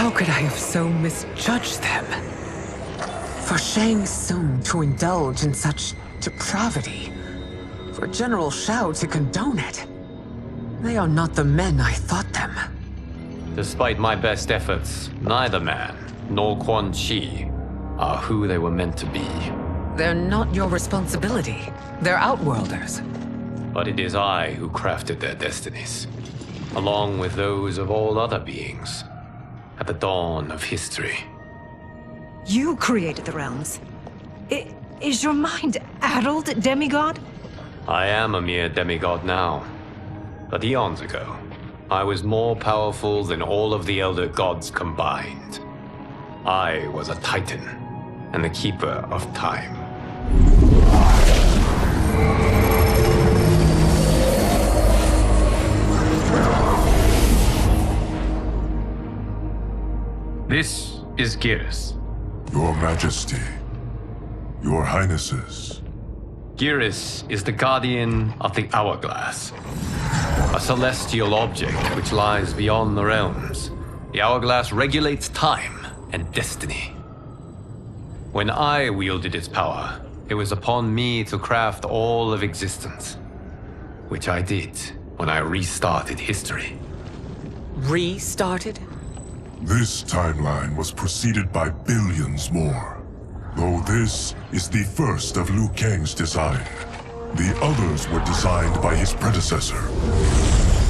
How could I have so misjudged them? For Shang Tsung to indulge in such depravity, for General Shao to condone it, they are not the men I thought them. Despite my best efforts, neither man nor Quan Chi are who they were meant to be. They're not your responsibility. They're Outworlders. But it is I who crafted their destinies, along with those of all other beings, at the dawn of history. You created the realms. Is your mind addled, demigod? I am a mere demigod now, but eons ago, I was more powerful than all of the Elder Gods combined. I was a Titan, and the Keeper of Time. This is Geras. Your Majesty, Your Highnesses. Geras is the guardian of the Hourglass, a celestial object which lies beyond the realms. The Hourglass regulates time and destiny. When I wielded its power, it was upon me to craft all of existence, which I did when I restarted history. Restarted? This timeline was preceded by billions more. Though this is the first of Liu Kang's design, the others were designed by his predecessor.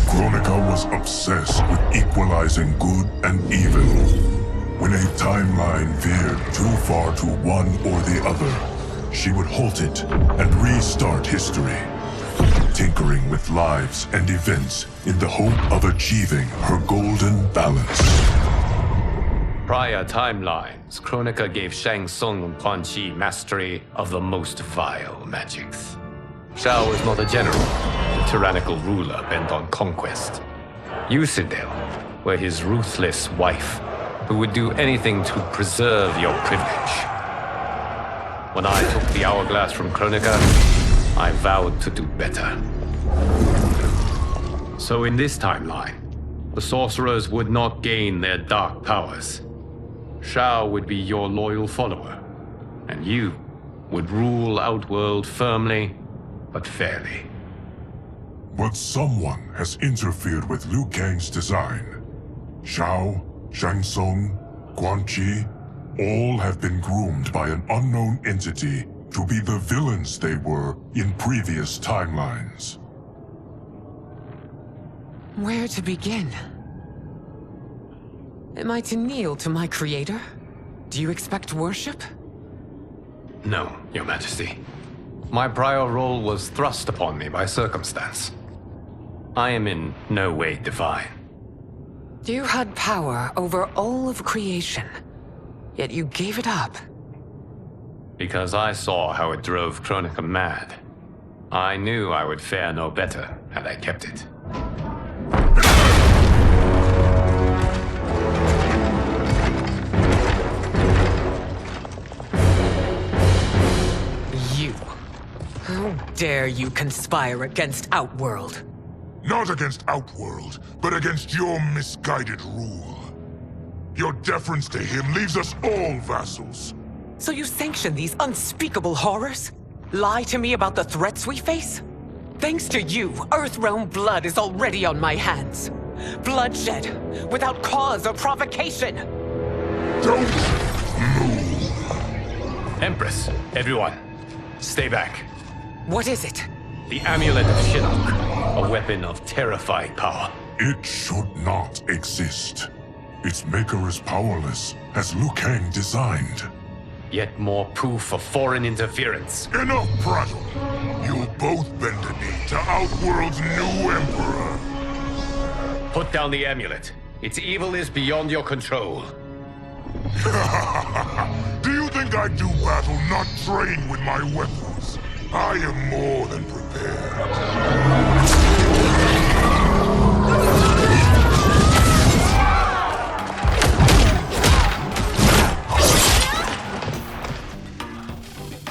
Kronika was obsessed with equalizing good and evil. When a timeline veered too far to one or the other, she would halt it and restart history, tinkering with lives and events in the hope of achieving her golden balance. Prior timelines, Kronika gave Shang Tsung and Quan Chi mastery of the most vile magics. Shao was not a general, a tyrannical ruler bent on conquest. You, Sindel, were his ruthless wife, who would do anything to preserve your privilege. When I took the Hourglass from Kronika, I vowed to do better. So in this timeline, the sorcerers would not gain their dark powers. Shao would be your loyal follower, and you would rule Outworld firmly, but fairly. But someone has interfered with Liu Kang's design. Shao, Shang Tsung, Quan Chi, all have been groomed by an unknown entity to be the villains they were in previous timelines. Where to begin? Am I to kneel to my creator? Do you expect worship? No, Your Majesty. My prior role was thrust upon me by circumstance. I am in no way divine. You had power over all of creation, yet you gave it up. Because I saw how it drove Kronika mad. I knew I would fare no better had I kept it. You. How dare you conspire against Outworld? Not against Outworld, but against your misguided rule. Your deference to him leaves us all vassals. So you sanction these unspeakable horrors? Lie to me about the threats we face? Thanks to you, Earthrealm blood is already on my hands. Bloodshed, without cause or provocation. Don't move. Empress, everyone, stay back. What is it? The Amulet of Shinnok, a weapon of terrifying power. It should not exist. Its maker is powerless, as Liu Kang designed. Yet more proof of foreign interference. Enough prattle! You'll both bend a knee to Outworld's new emperor. Put down the amulet. Its evil is beyond your control. Do you think I do battle not trained with my weapons? I am more than prepared.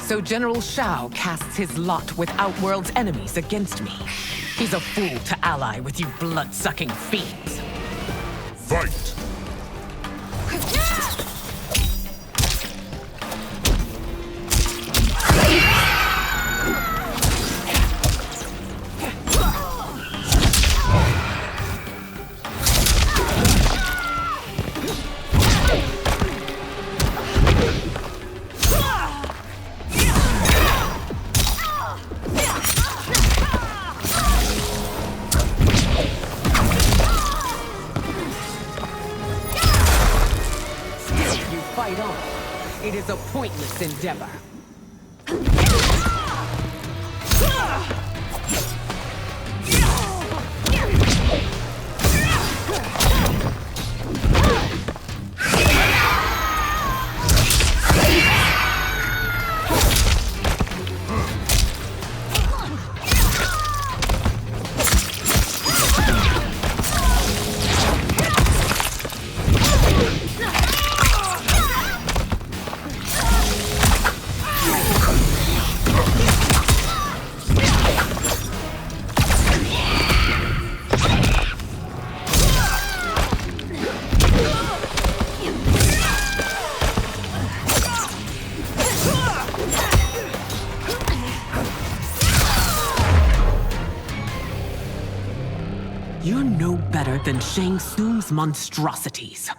So General Shao casts his lot with Outworld's enemies against me. He's a fool to ally with you blood-sucking fiends. Fight! It is a pointless endeavor. You're no better than Shang Tsung's monstrosities.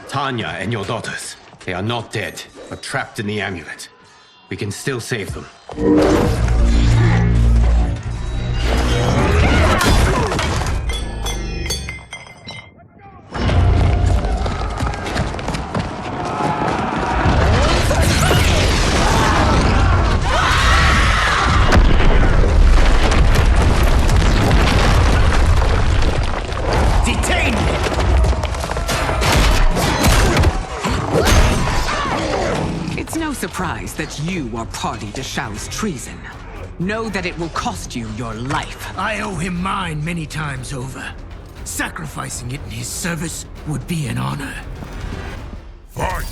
Tanya and your daughters, they are not dead, but trapped in the amulet. We can still save them. Surprised that you are party to Shao's treason. Know that it will cost you your life. I owe him mine many times over. Sacrificing it in his service would be an honor. Fight!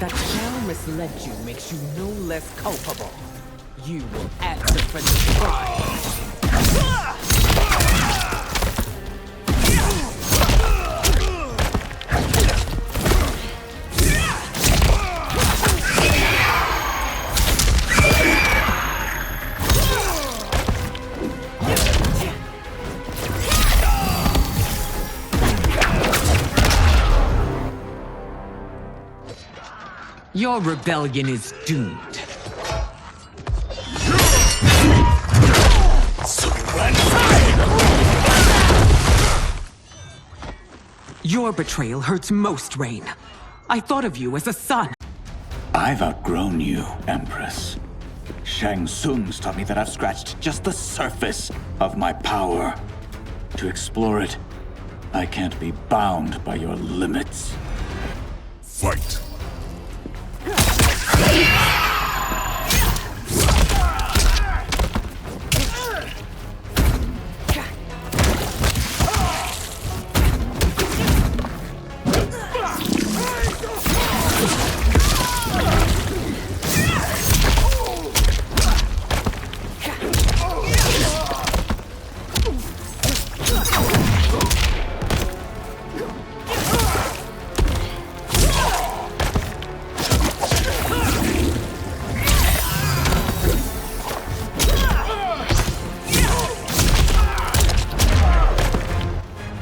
That Shao misled you makes you no less culpable. You will answer for this crime. Your rebellion is doomed. Your betrayal hurts most, Rain. I thought of you as a son. I've outgrown you, Empress. Shang Tsung's taught me that I've scratched just the surface of my power. To explore it, I can't be bound by your limits. Fight!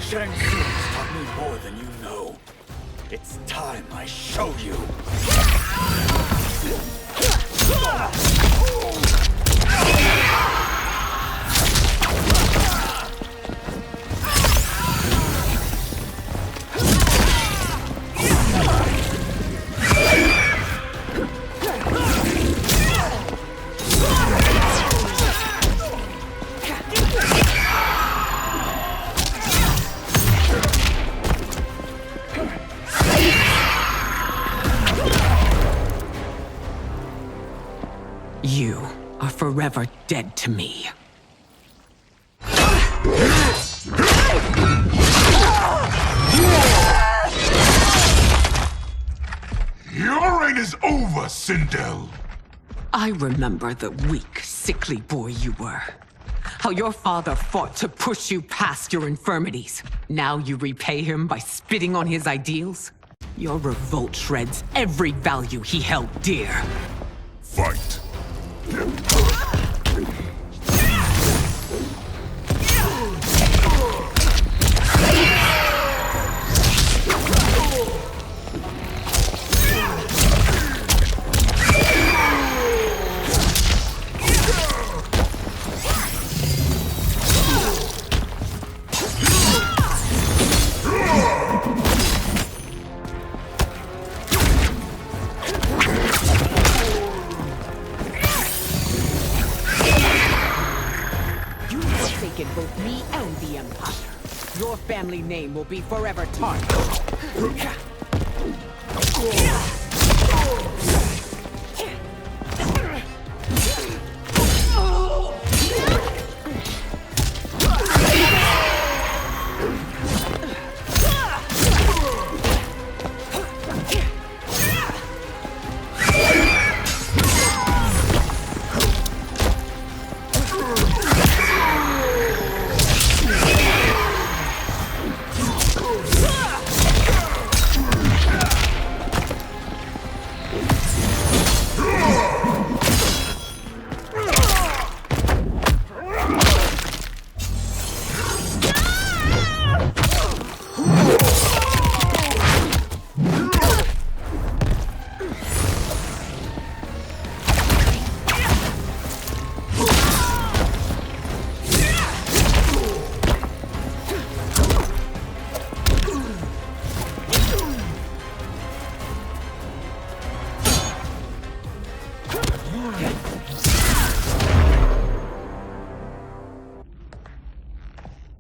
Shang Tsung's taught me more than you know. It's time I show you. You are forever dead to me. line is over, Sindel. I remember the weak, sickly boy you were. How your father fought to push you past your infirmities. Now you repay him by spitting on his ideals? Your revolt shreds every value he held dear. Fight. Both me and the Empire. Your family name will be forever tarnished.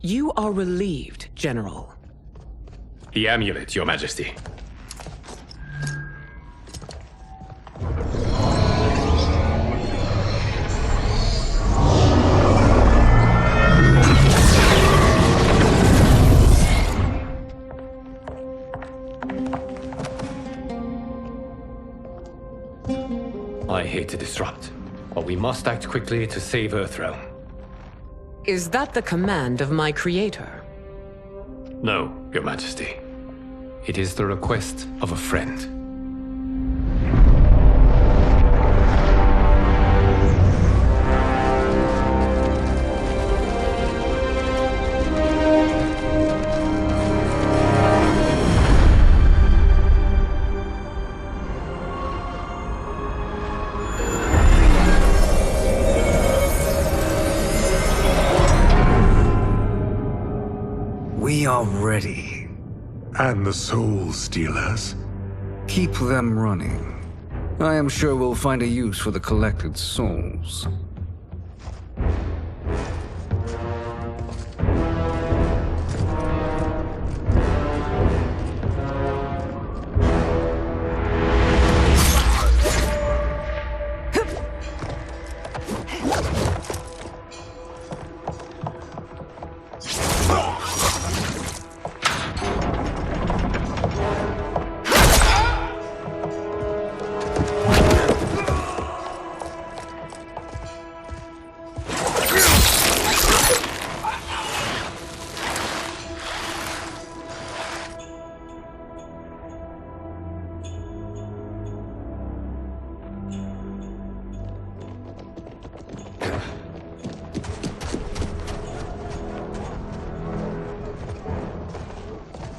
You are relieved, General. The amulet, Your Majesty. I hate to disrupt, but we must act quickly to save Earthrealm. Is that the command of my creator? No, Your Majesty. It is the request of a friend. We are ready. And the Soul Stealers? Keep them running. I am sure we'll find a use for the collected souls.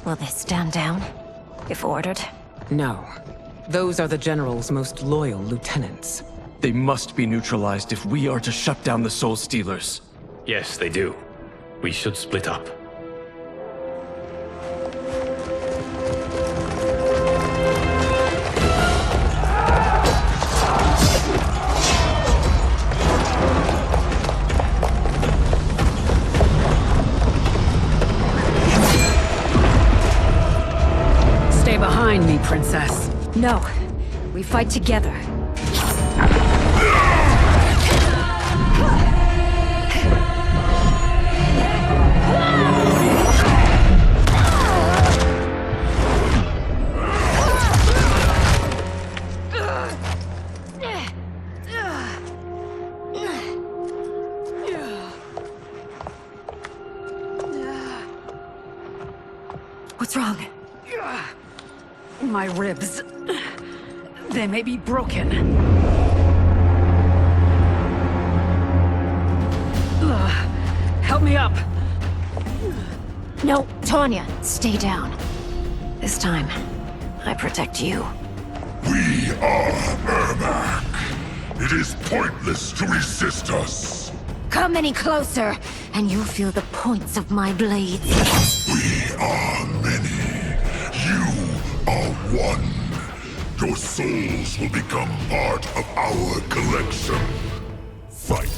Will they stand down, if ordered? No. Those are the General's most loyal lieutenants. They must be neutralized if we are to shut down the Soul Stealers. Yes, they do. We should split up. Stay behind me, Princess. No. We fight together. my ribs. They may be broken. Help me up. No, Tanya, stay down. This time, I protect you. We are Ermac. It is pointless to resist us. Come any closer, and you'll feel the points of my blades. We are many. You are one. Your souls will become part of our collection. Fight.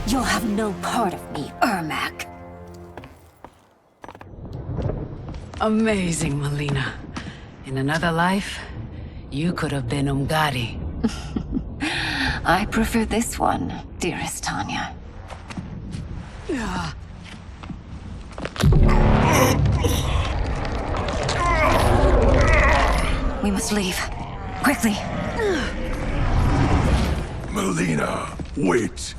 You'll have no part of me, Ermac. Amazing, Melina. In another life, you could have been Umgadi. I prefer this one, dearest Tanya. We must leave. Quickly. Melina, wait.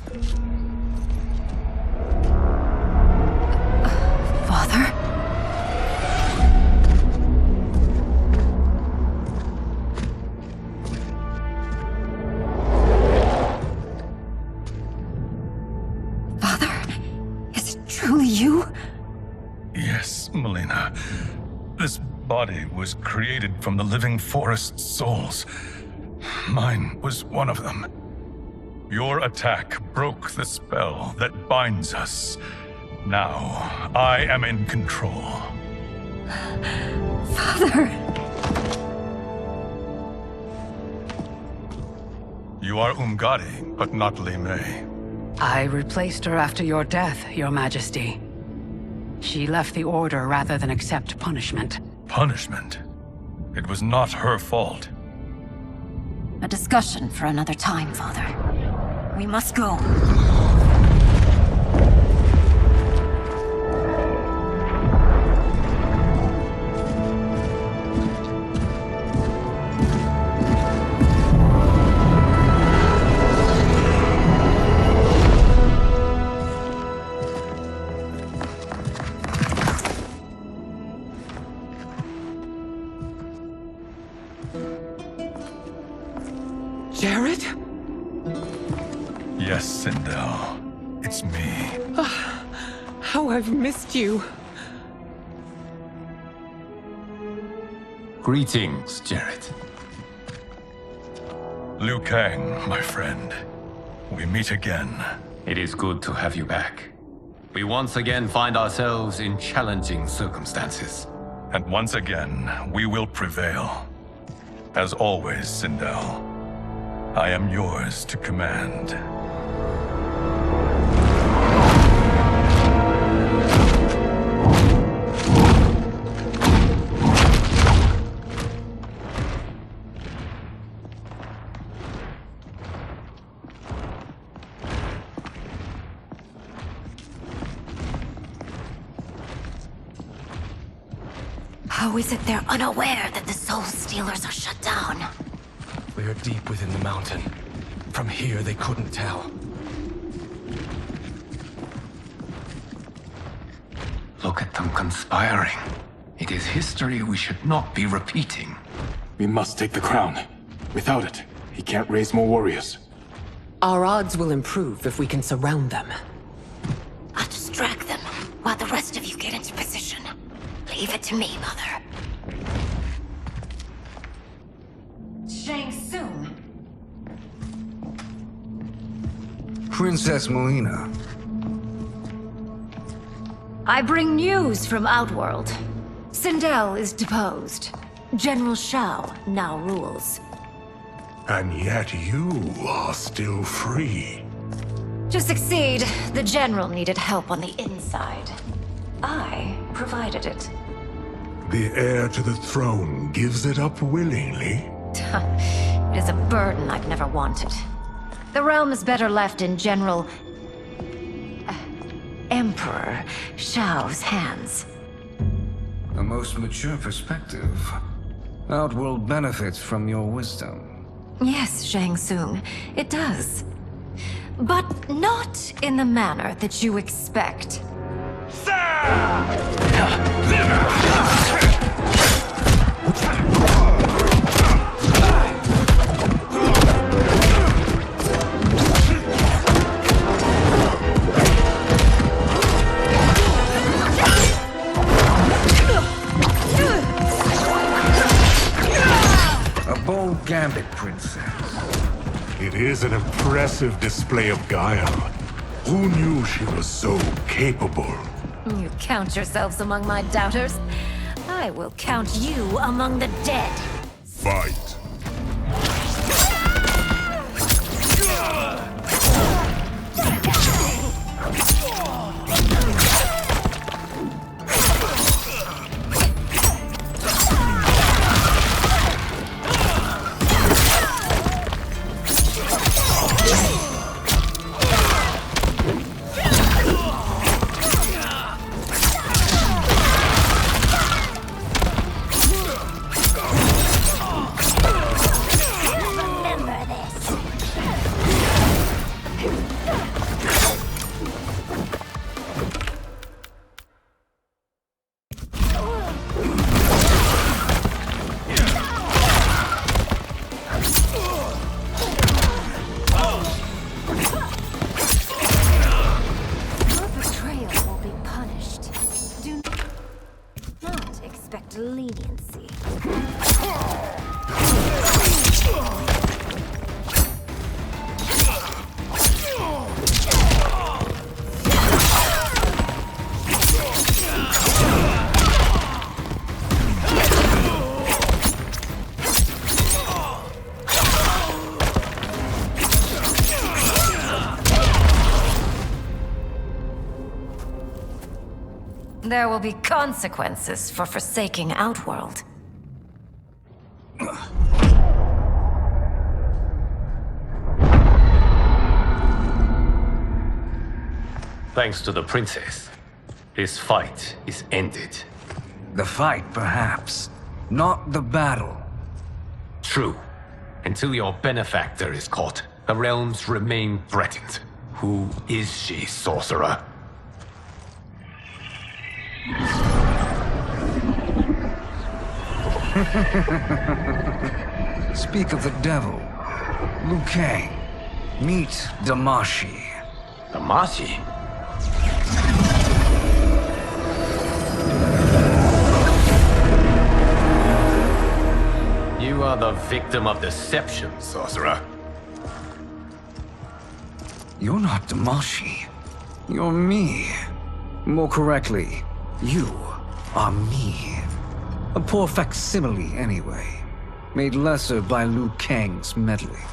Father? Father? Is it truly you? Yes, Melina. This body was created from the living forest's souls. Mine was one of them. Your attack broke the spell that binds us. Now, I am in control. Father! You are Umgadi, but not Li Mei. I replaced her after your death, Your Majesty. She left the Order rather than accept punishment. Punishment? It was not her fault. A discussion for another time, Father. We must go. Jared? Yes, Sindel. It's me. How I've missed you. Greetings, Jared. Liu Kang, my friend. We meet again. It is good to have you back. We once again find ourselves in challenging circumstances. And once again, we will prevail. As always, Sindel, I am yours to command. How is it they're unaware that the Soul Stealers are shut down? We are deep within the mountain. From here, they couldn't tell. Look at them conspiring. It is history we should not be repeating. We must take the crown. Without it, he can't raise more warriors. Our odds will improve if we can surround them. I'll distract them while the rest of you get into position. Leave it to me, Mother. Shang Tsung. Princess Melina. I bring news from Outworld. Sindel is deposed. General Shao now rules. And yet you are still free. To succeed, the General needed help on the inside. I provided it. The heir to the throne gives it up willingly. It is a burden I've never wanted. The realm is better left in General... Emperor Shao's hands. A most mature perspective. Outworld benefits from your wisdom. Yes, Shang Tsung, it does. But not in the manner that you expect. A bold gambit, Princess. It is an impressive display of guile. Who knew she was so capable? You count yourselves among my doubters. I will count you among the dead. Fight. Leniency. There will be consequences for forsaking Outworld. Thanks to the princess, this fight is ended. The fight, perhaps. Not the battle. True. Until your benefactor is caught, the realms remain threatened. Who is she, sorcerer? Speak of the devil. Liu Kang. Meet Damashi. Damashi? You are the victim of deception, sorcerer. You're not Damashi. You're me. More correctly, you are me. A poor facsimile, anyway. Made lesser by Liu Kang's meddling.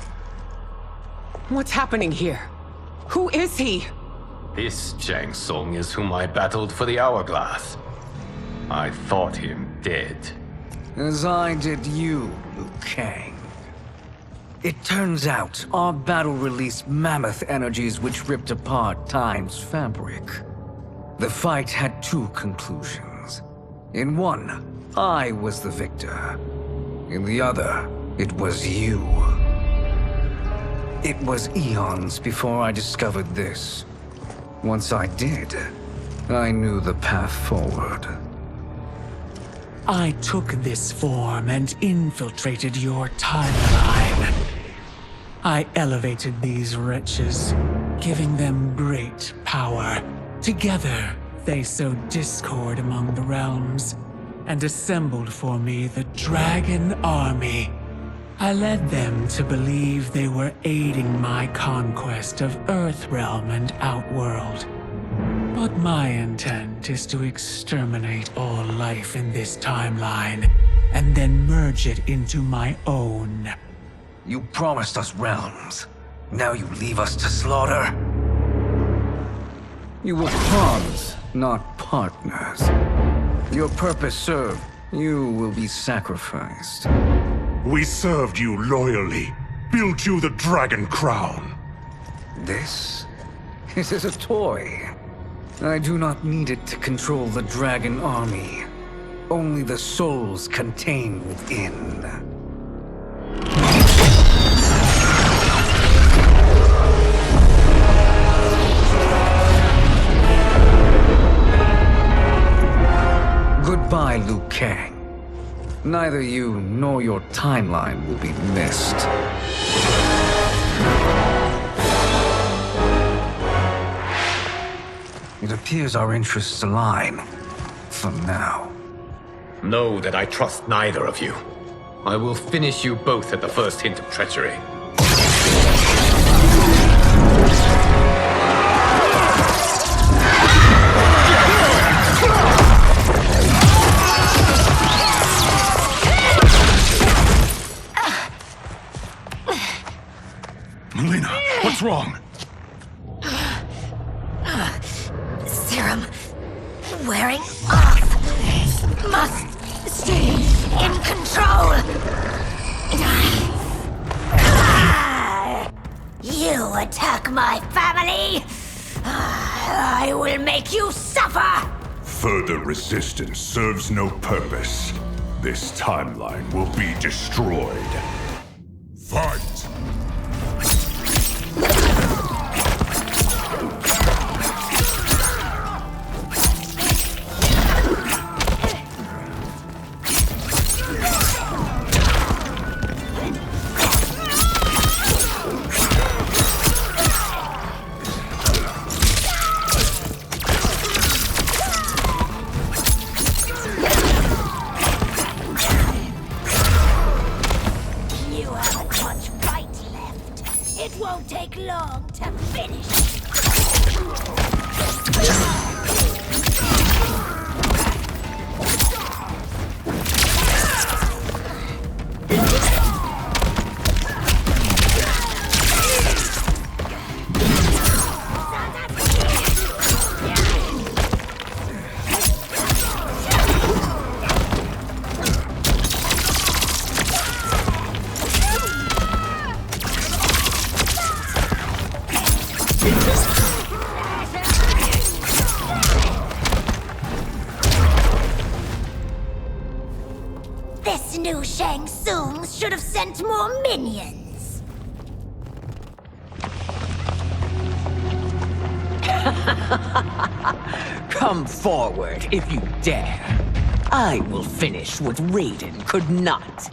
What's happening here? Who is he? This Shang Tsung is whom I battled for the Hourglass. I thought him dead. As I did you, Liu Kang. It turns out our battle released mammoth energies which ripped apart time's fabric. The fight had two conclusions. In one, I was the victor. In the other, it was you. It was eons before I discovered this. Once I did, I knew the path forward. I took this form and infiltrated your timeline. I elevated these wretches, giving them great power. Together, they sowed discord among the realms, and assembled for me the Dragon Army. I led them to believe they were aiding my conquest of Earthrealm and Outworld. But my intent is to exterminate all life in this timeline, and then merge it into my own. You promised us realms. Now you leave us to slaughter? You were pawns, not partners. Your purpose served. You will be sacrificed. We served you loyally, built you the Dragon Crown. This is a toy. I do not need it to control the Dragon Army. Only the souls contained within. Goodbye, Liu Kang. Neither you nor your timeline will be missed. It appears our interests align. For now. Know that I trust neither of you. I will finish you both at the first hint of treachery. Melina, what's wrong? Serum wearing off. Must stay in control. You attack my family. I will make you suffer. Further resistance serves no purpose. This timeline will be destroyed. Fight! This new Shang Tsung should have sent more minions. Come forward if you dare. I will finish what Raiden could not.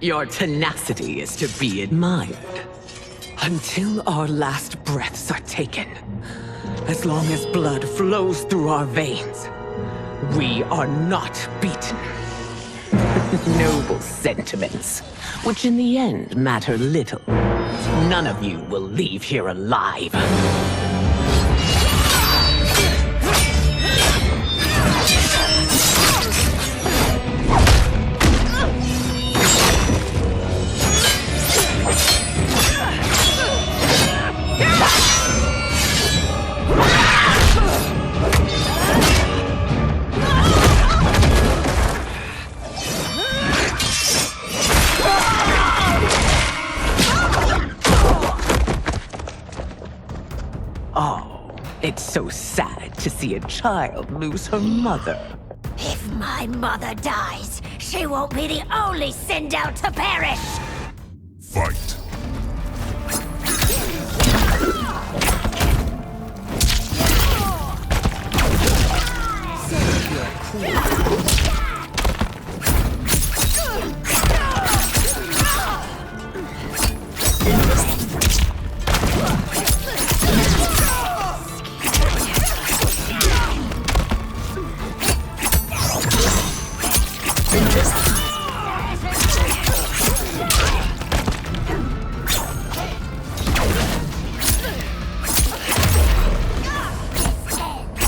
Your tenacity is to be admired. Until our last breaths are taken, as long as blood flows through our veins, we are not beaten. Noble sentiments, which in the end matter little. None of you will leave here alive. It's so sad to see a child lose her mother. If my mother dies, she won't be the only Sindel to perish! Fight.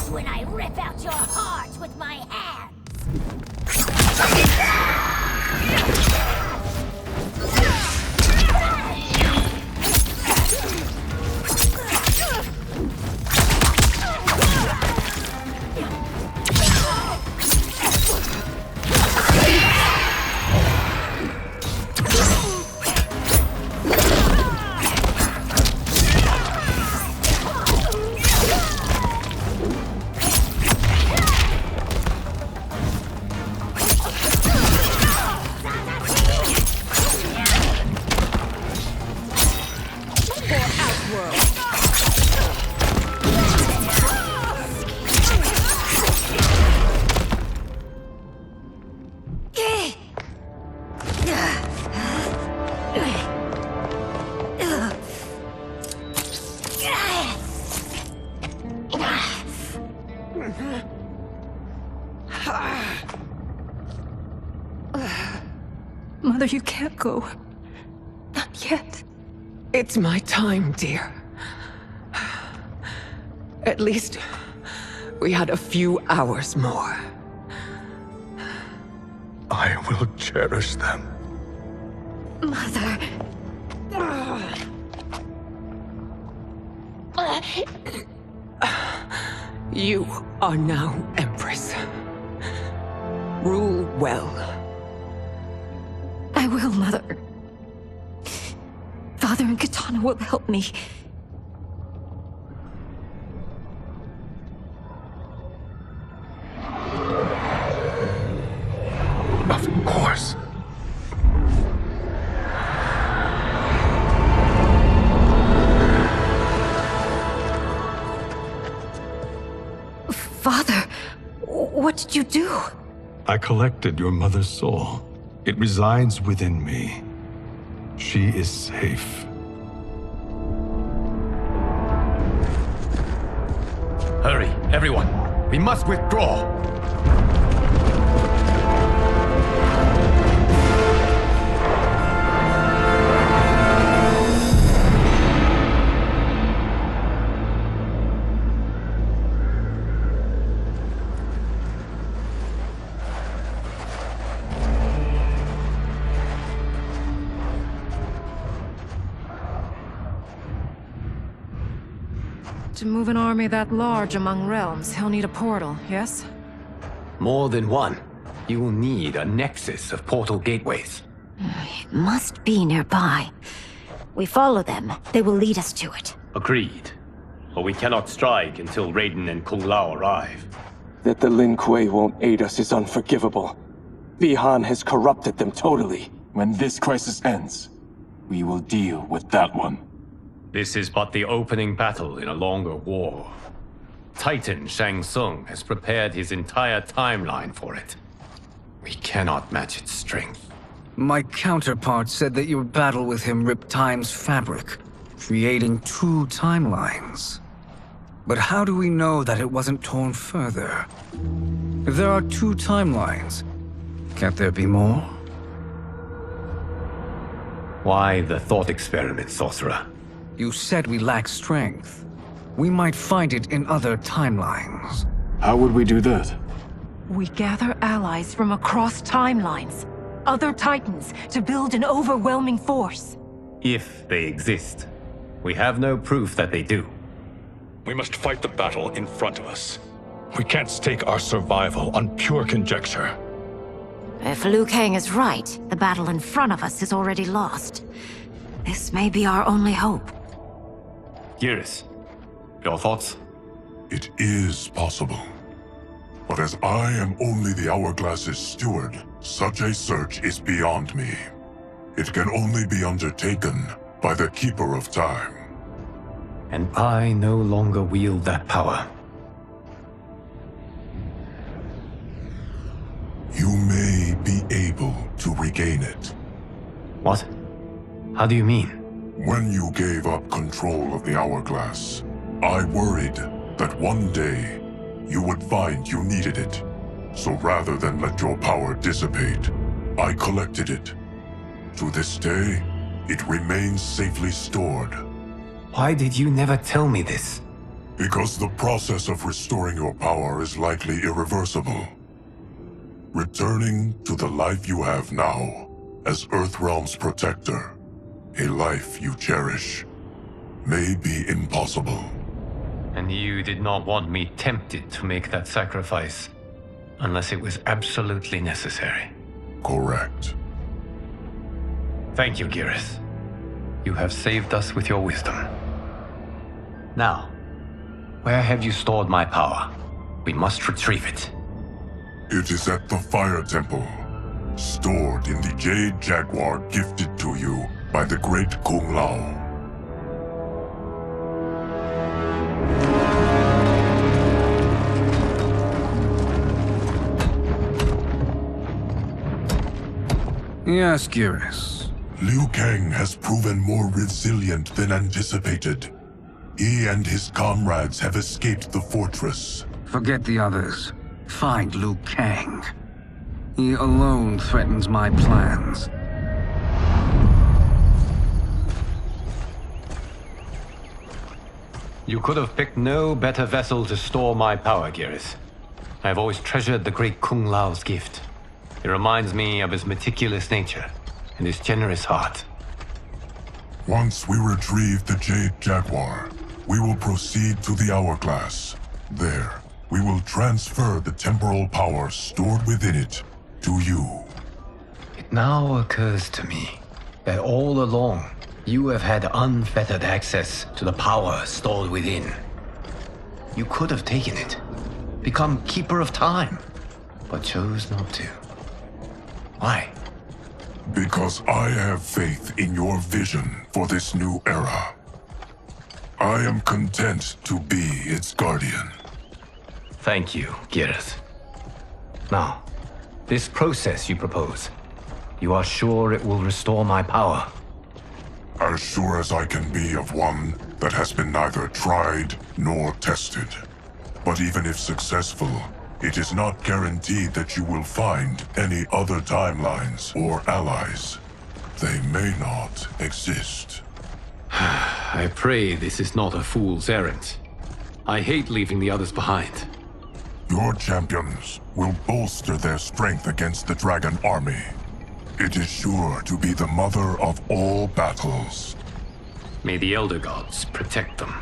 When I rip out your heart with my hands! Mother, you can't go. Not yet. It's my time, dear. At least we had a few hours more. I will cherish them. Mother... You are now Empress. Rule well. I will, Mother. Father and Katana will help me. Of course. Father, what did you do? I collected your mother's soul. It resides within me. She is safe. Hurry, everyone. We must withdraw. To move an army that large among realms, he'll need a portal, yes? More than one. You will need a nexus of portal gateways. It must be nearby. We follow them, they will lead us to it. Agreed. But we cannot strike until Raiden and Kung Lao arrive. That the Lin Kuei won't aid us is unforgivable. Bihan has corrupted them totally. When this crisis ends, we will deal with that one. This is but the opening battle in a longer war. Titan Shang Tsung has prepared his entire timeline for it. We cannot match its strength. My counterpart said that your battle with him ripped time's fabric, creating 2 timelines. But how do we know that it wasn't torn further? If there are 2 timelines, can't there be more? Why the thought experiment, Sorcerer? You said we lack strength. We might find it in other timelines. How would we do that? We gather allies from across timelines, other titans, to build an overwhelming force. If they exist. We have no proof that they do. We must fight the battle in front of us. We can't stake our survival on pure conjecture. If Liu Kang is right, the battle in front of us is already lost. This may be our only hope. Geras, your thoughts? It is possible. But as I am only the Hourglass's steward, such a search is beyond me. It can only be undertaken by the Keeper of Time. And I no longer wield that power. You may be able to regain it. What? How do you mean? When you gave up control of the Hourglass, I worried that one day you would find you needed it. So rather than let your power dissipate, I collected it. To this day, it remains safely stored. Why did you never tell me this? Because the process of restoring your power is likely irreversible. Returning to the life you have now, as Earthrealm's protector, a life you cherish, may be impossible. And you did not want me tempted to make that sacrifice, unless it was absolutely necessary. Correct. Thank you, Geras. You have saved us with your wisdom. Now, where have you stored my power? We must retrieve it. It is at the Fire Temple, stored in the Jade Jaguar gifted to you by the great Kung Lao. Yes, Geras. Liu Kang has proven more resilient than anticipated. He and his comrades have escaped the fortress. Forget the others. Find Liu Kang. He alone threatens my plans. You could have picked no better vessel to store my power, Geras. I have always treasured the great Kung Lao's gift. It reminds me of his meticulous nature and his generous heart. Once we retrieve the Jade Jaguar, we will proceed to the Hourglass. There, we will transfer the temporal power stored within it to you. It now occurs to me that all along, you have had unfettered access to the power stored within. You could have taken it, become Keeper of Time, but chose not to. Why? Because I have faith in your vision for this new era. I am content to be its guardian. Thank you, Geras. Now, this process you propose, you are sure it will restore my power? As sure as I can be of one that has been neither tried nor tested. But even if successful, it is not guaranteed that you will find any other timelines or allies. They may not exist. I pray this is not a fool's errand. I hate leaving the others behind. Your champions will bolster their strength against the Dragon Army. It is sure to be the mother of all battles. May the Elder Gods protect them.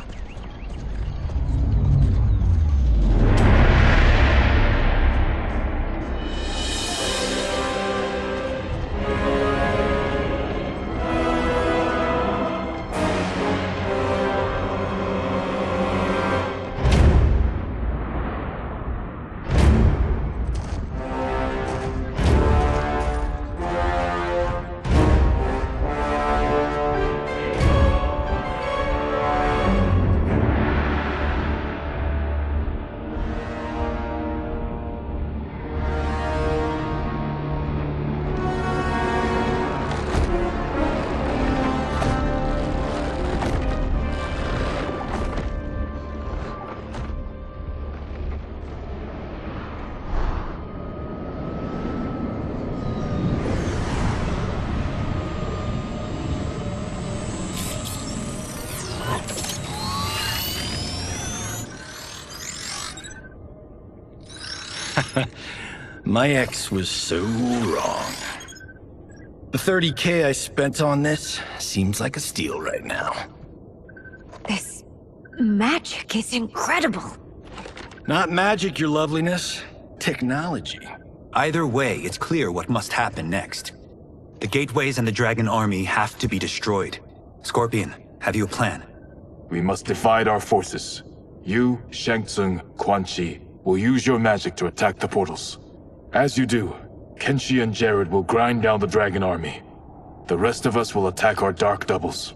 My ex was so wrong. The 30K I spent on this seems like a steal right now. This magic is incredible. Not magic, your loveliness. Technology. Either way, it's clear what must happen next. The gateways and the Dragon Army have to be destroyed. Scorpion, have you a plan? We must divide our forces. You, Shang Tsung, Quan Chi, will use your magic to attack the portals. As you do, Kenshi and Jared will grind down the dragon army. The rest of us will attack our dark doubles.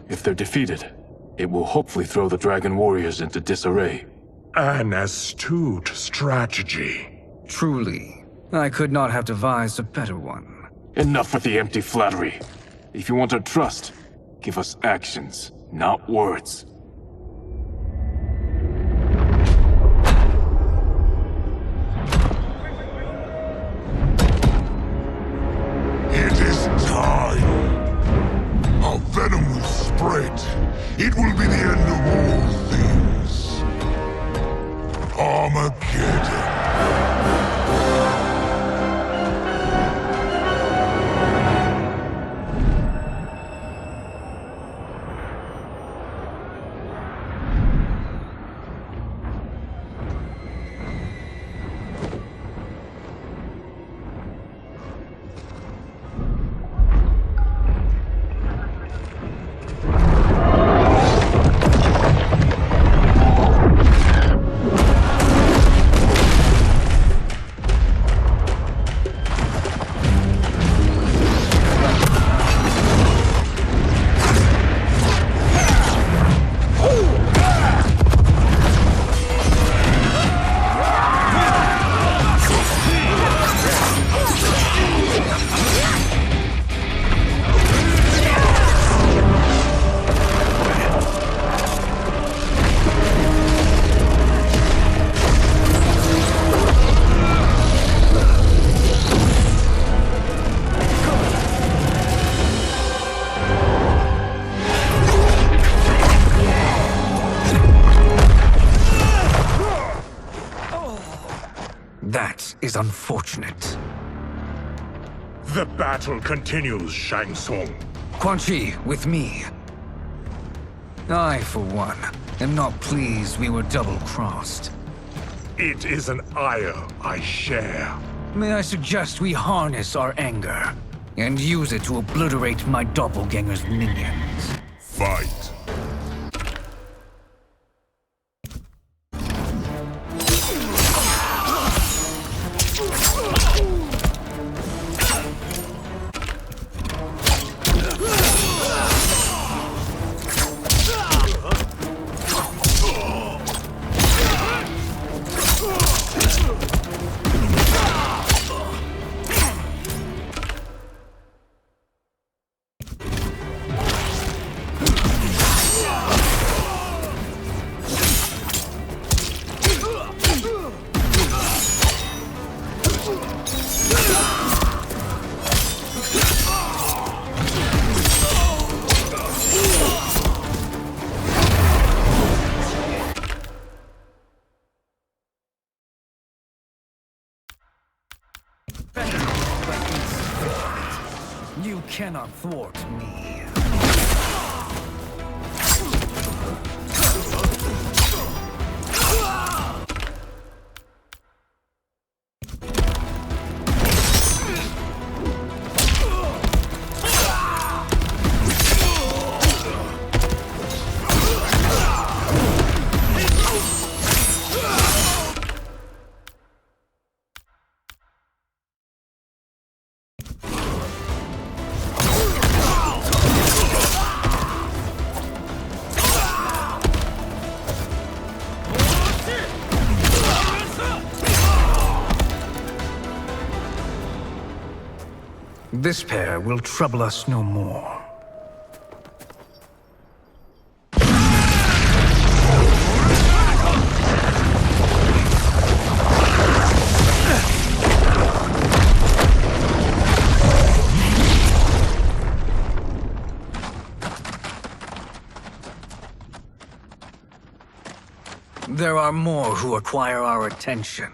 If they're defeated, it will hopefully throw the dragon warriors into disarray. An astute strategy. Truly, I could not have devised a better one. Enough with the empty flattery. If you want our trust, give us actions, not words. It is time. Our venom will spread. It will be the end of all things. Armageddon. That is unfortunate. The battle continues, Shang Tsung. Quan Chi, with me. I, for one, am not pleased we were double-crossed. It is an ire I share. May I suggest we harness our anger and use it to obliterate my doppelganger's minions? Fight. You cannot thwart me. This pair will trouble us no more. There are more who require our attention.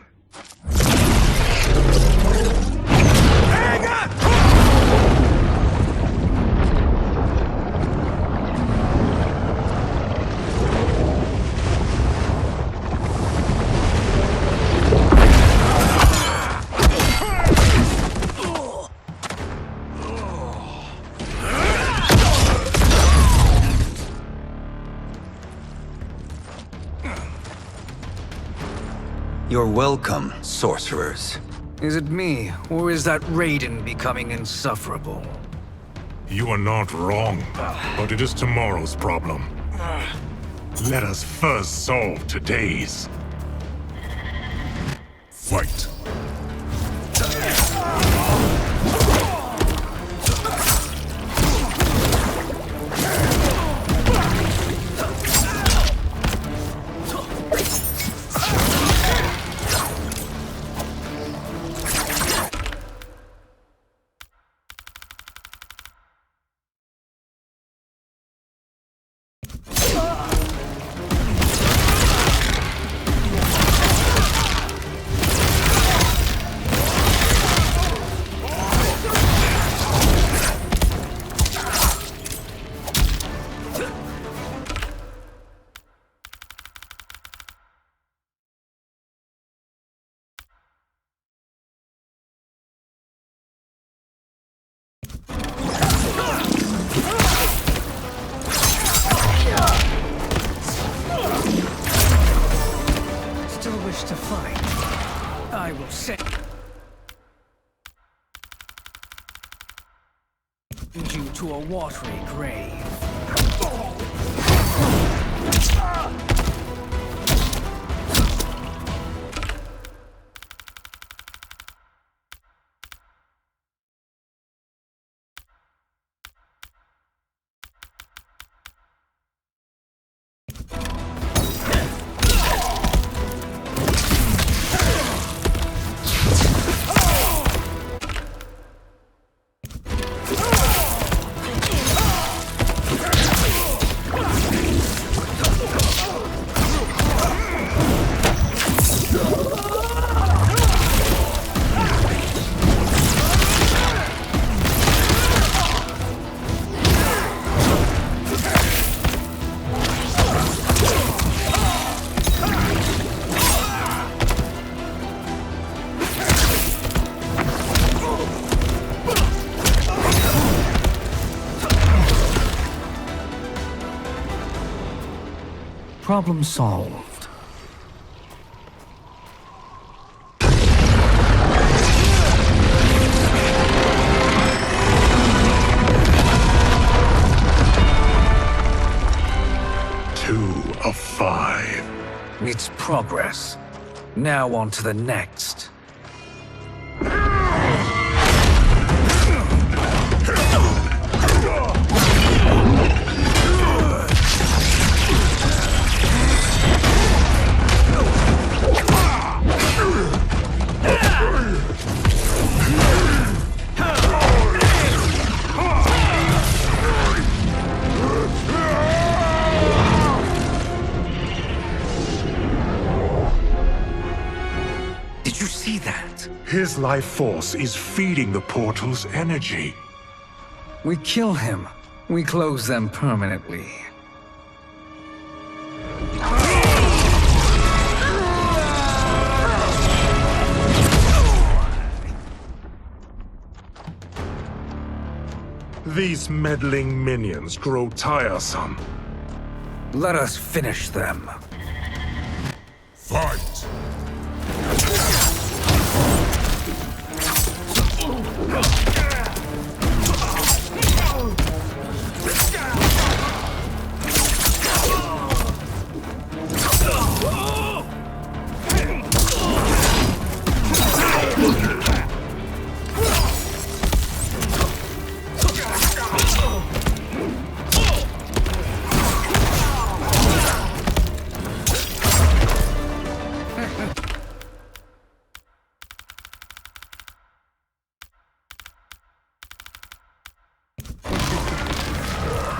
You're welcome, sorcerers. Is it me, or is that Raiden becoming insufferable? You are not wrong, but it is tomorrow's problem. Let us first solve today's. Fight. Still wish to fight? I will send you to a watery grave. Problem solved. Two of 5. It's progress. Now on to the next. Did you see that? His life force is feeding the portal's energy. We kill him. We close them permanently. These meddling minions grow tiresome. Let us finish them. Fight!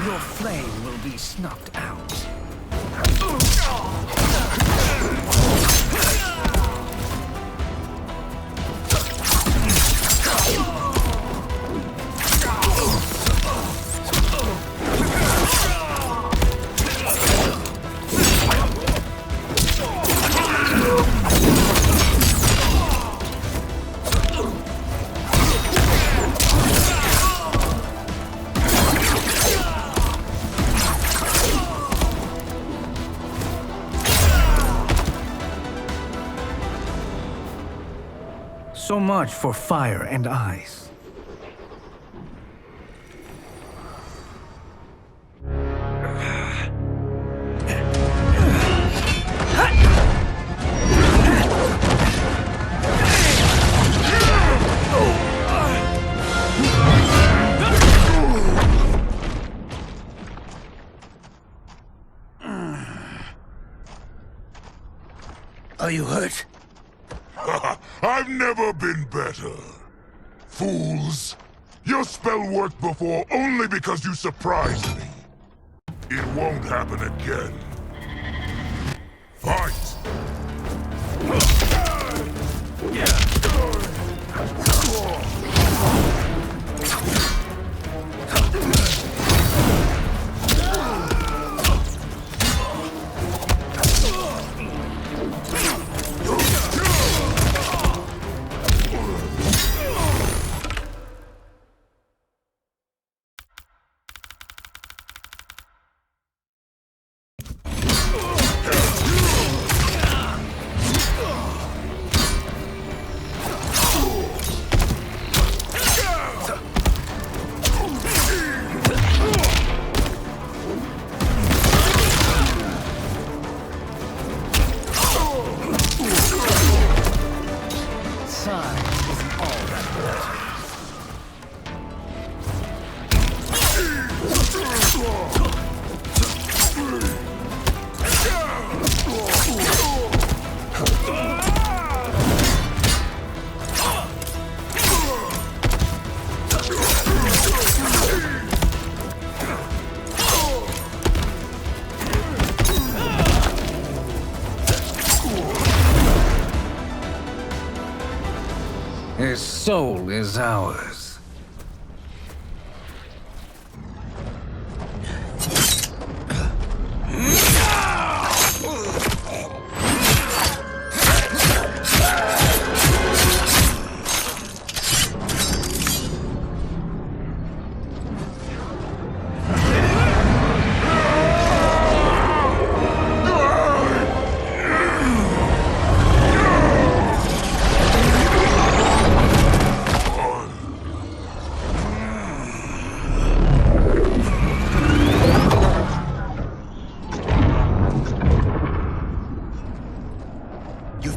Your flame will be snuffed out. So much for fire and ice. Are you hurt? I've never been better. Fools! Your spell worked before only because you surprised me. It won't happen again. Fight! His soul is ours.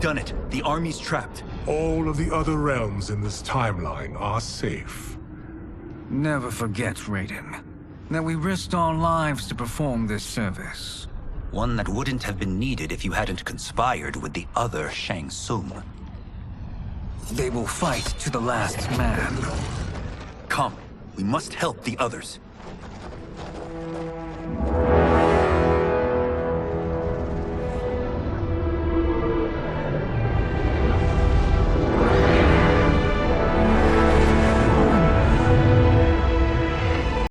Done it. The army's trapped. All of the other realms in this timeline are safe. Never forget, Raiden, that we risked our lives to perform this service. One that wouldn't have been needed if you hadn't conspired with the other Shang Tsung. They will fight to the last man. Come, we must help the others.